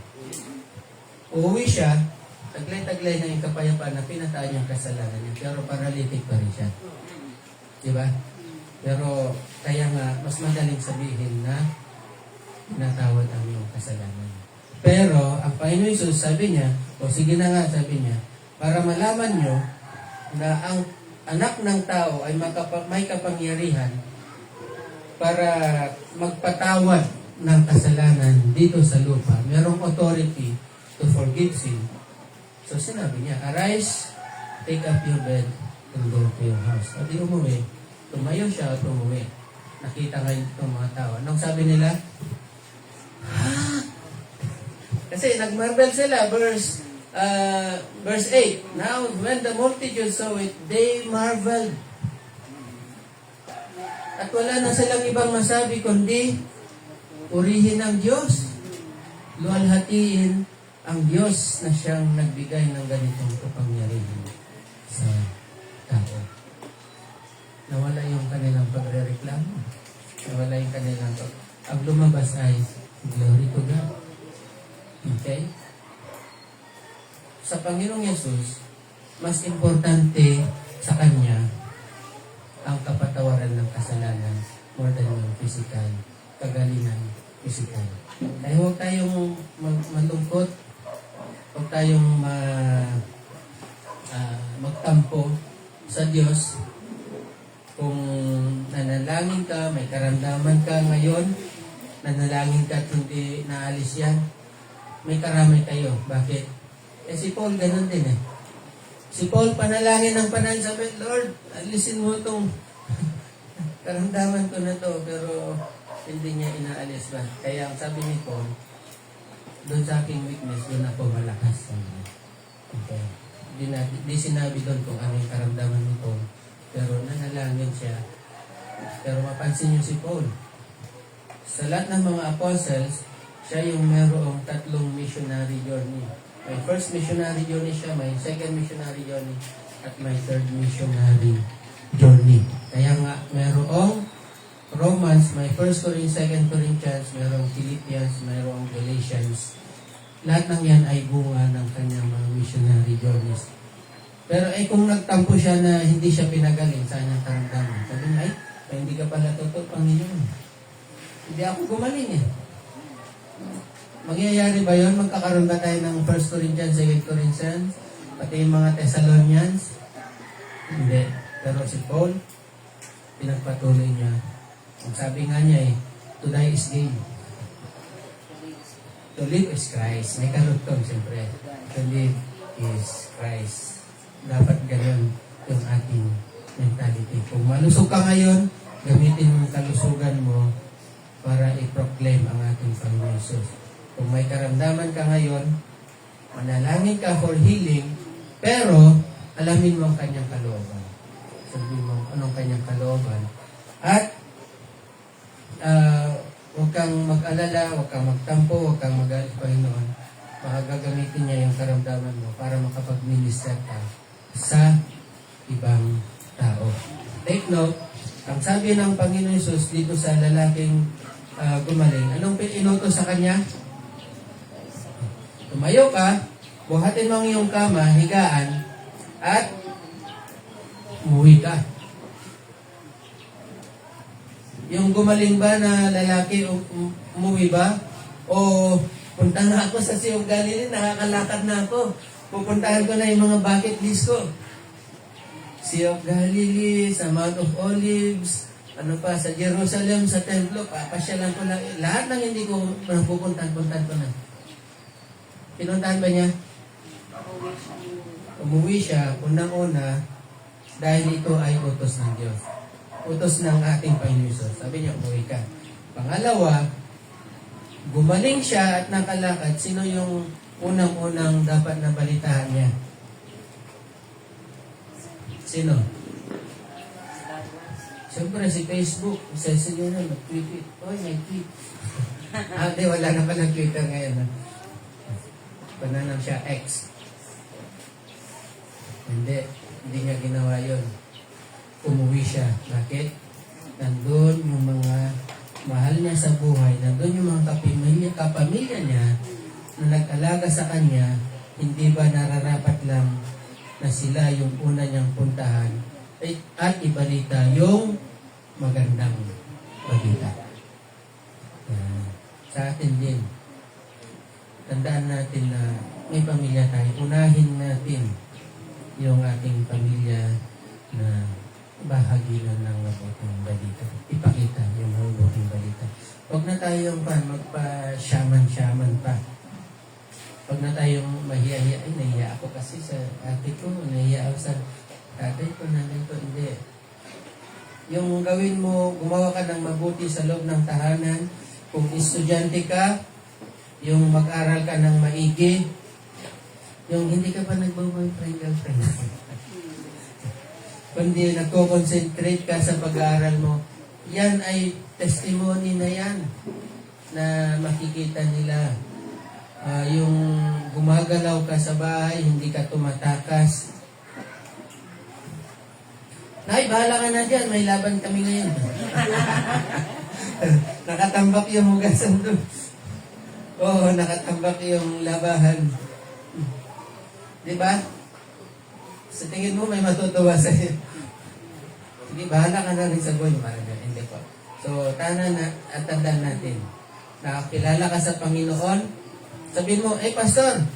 Uuwi siya, taglay-taglay na yung kapayapaan na pinatawad yung kasalanan niya, pero paralytic pa rin siya. Di ba? Pero, kaya nga, mas madaling sabihin na pinatawad ang iyong kasalanan. Pero, ang Panginoon Jesus, sabi niya, sige na nga, sabi niya, para malaman nyo na ang anak ng tao ay may kapangyarihan para magpatawad ng kasalanan dito sa lupa. Merong authority to forgive sin. So, sinabi niya, arise, take up your bed, and go to your house. O di umuwi. Tumayo siya at umuwi. Nakita ngayon itong mga tao. Anong sabi nila? Kasi nagmarvel sila, verse 8. Now, when the multitude saw it, they marveled. At wala na silang ibang masabi kundi purihin ang Diyos. Luwalhatiin ang Diyos na siyang nagbigay ng ganitong kapangyarihan sa tao. Nawala yung kanilang pagre-reklamo. Nawala yung kanilang ang lumabas ay glory to God. Okay? Sa Panginoong Yesus, mas importante sa Kanya ang kapatawaran ng kasalanan more than yung physical, kagalingan physical. Kaya huwag tayong malungkot, huwag tayong magtampo sa Diyos. Kung nanalangin ka, may karamdaman ka ngayon, nanalangin ka at hindi naalis yan, may karamay tayo. Bakit? Si Paul ganun din eh. Si Paul panalangin ng sabi, Lord, alisin mo itong karamdaman ko na to, pero hindi niya inaalis ba? Kaya ang sabi ni Paul, doon sa aking weakness, doon ako malakas. Okay. Di sinabi doon kung ano yung karamdaman ni Paul, pero nanalangin siya. Pero mapansin niyo si Paul, sa lahat ng mga apostles, siya yung merong 3 missionary journey. May first missionary journey siya, may second missionary journey, at may third missionary journey. Kaya nga, merong Romans, may 1 Corinthians, 2 Corinthians, merong Philippians, merong Galatians. Lahat ng yan ay bunga ng kanyang mga missionary journeys. Pero kung nagtampo siya na hindi siya pinagaling sa kanyang karamdaman, sabi niya, hindi ka pala totoo, Panginoon. Hindi ako gumaling eh. Mangyayari ba yun? Magkakaroon ba tayo ng 1 Corinthians, 2 Corinthians, pati yung mga Thessalonians? Hindi. Pero si Paul, pinagpatuloy niya. Ang sabi nga niya to die is gain. To live is Christ. May karugtong, siyempre. To live is Christ. Dapat ganun yung ating mentality. Kung malusog ka ngayon, gamitin mo ang kalusugan mo para i-proclaim ang ating Panginoon Jesus. Kung may karamdaman ka ngayon, manalangin ka for healing, pero alamin mo ang kanyang kalooban. Sabihin mo anong kanyang kalooban. At huwag kang mag-alala, huwag kang magtampo, huwag kang magalit sa Panginoon. Baka gagamitin niya yung karamdaman mo para makapag-minister ka sa ibang tao. Take note, ang sabi ng Panginoon Jesus dito sa lalaking gumaling, anong inutos sa kanya? Tumayo ka, buhatin mo ang iyong kama, higaan, at umuwi ka. Yung gumaling ba na lalaki, umuwi ba? O punta na ako sa Sea of Galilee, nakakalakad na ako. Pupuntahan ko na yung mga bucket list ko. Sea of Galilee, sa Mount of Olives, sa Jerusalem, sa templo, papasyalan ko lang. Lahat ng hindi ko pupuntahan ko na. Pinuntahan ba niya? Umuwi siya, unang-una, dahil ito ay utos ng Diyos. Utos ng ating Panginoon Jesus. Sabi niya, umuwi ka. Pangalawa, gumaling siya at nakalakad. Sino yung unang-unang dapat na balitahan niya? Sino? Siyempre, si Facebook. Isa niyo na, mag-tweet. Oy, may tweet. Di, wala na palang Twitter ngayon. Pananam siya, X. Hindi niya ginawa yun. Umuwi siya. Bakit? Nandun yung mga mahal niya sa buhay, nandun yung mga kapamilya niya na nag-alaga sa kanya, hindi ba nararapat lang na sila yung una niyang puntahan at ibalita yung magandang balita. Sa atin din, tandaan natin na may pamilya tayo. Unahin natin yung ating pamilya na bahagi na ng mabuting balita. Ipakita yung mabuting balita. Huwag na tayong magpa-shaman-shaman pa. Huwag na tayong mahiya-hiya. Ay, nahiya ako kasi sa ate ko. Nahiya ako sa tatay ko, nanay ko. Hindi. Yung gawin mo, gumawa ka ng mabuti sa loob ng tahanan. Kung estudyante ka, yung mag-aral ka ng maigi, yung hindi ka pa nagbo-boyfriend, girlfriend. Kundi nagko-concentrate ka sa pag-aaral mo, yan ay testimony na yan na makikita nila. Yung gumagalaw ka sa bahay, hindi ka tumatakas. Nay, bahala ka na dyan, may laban kami ngayon. Nakatambak yung hugasan doon. Oo, nakatambak yung labahan. Diba? Sa tingin mo, may matutuwa sa'yo. Sige, bahala ka na rin sa buhay. Parang ganun. Hindi po. So, at tandaan natin. Nakakilala ka sa Panginoon. Sabihin mo, pastor,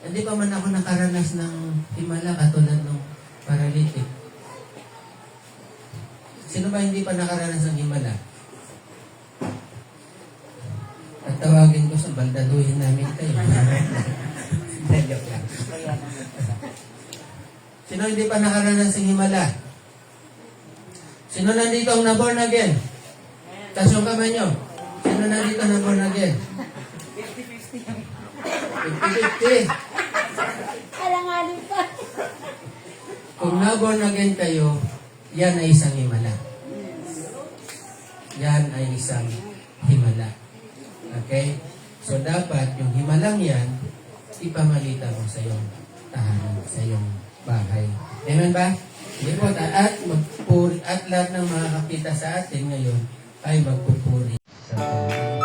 hindi pa man ako nakaranas ng himala katulad ng paralytic. Sino ba hindi pa nakaranas ng himala? At tawagin ko sa baldaduhin namin kayo. Joke lang. Sino hindi pa nakaranas ng himala? Sino nandito ang na-born again? Taas yung kamay nyo. Sino nandito na-born again? 50-50. Alanganin pa. Kung na-born again kayo, yan ay isang himala. Yan ay isang himala. Okay? So, dapat yung himalang yan, ipamalita mo sa iyong tahanan, sa iyong bahay. Amen ba? Hindi po, at lahat ng makakakita sa atin ngayon ay magpupuri sa Panginoon.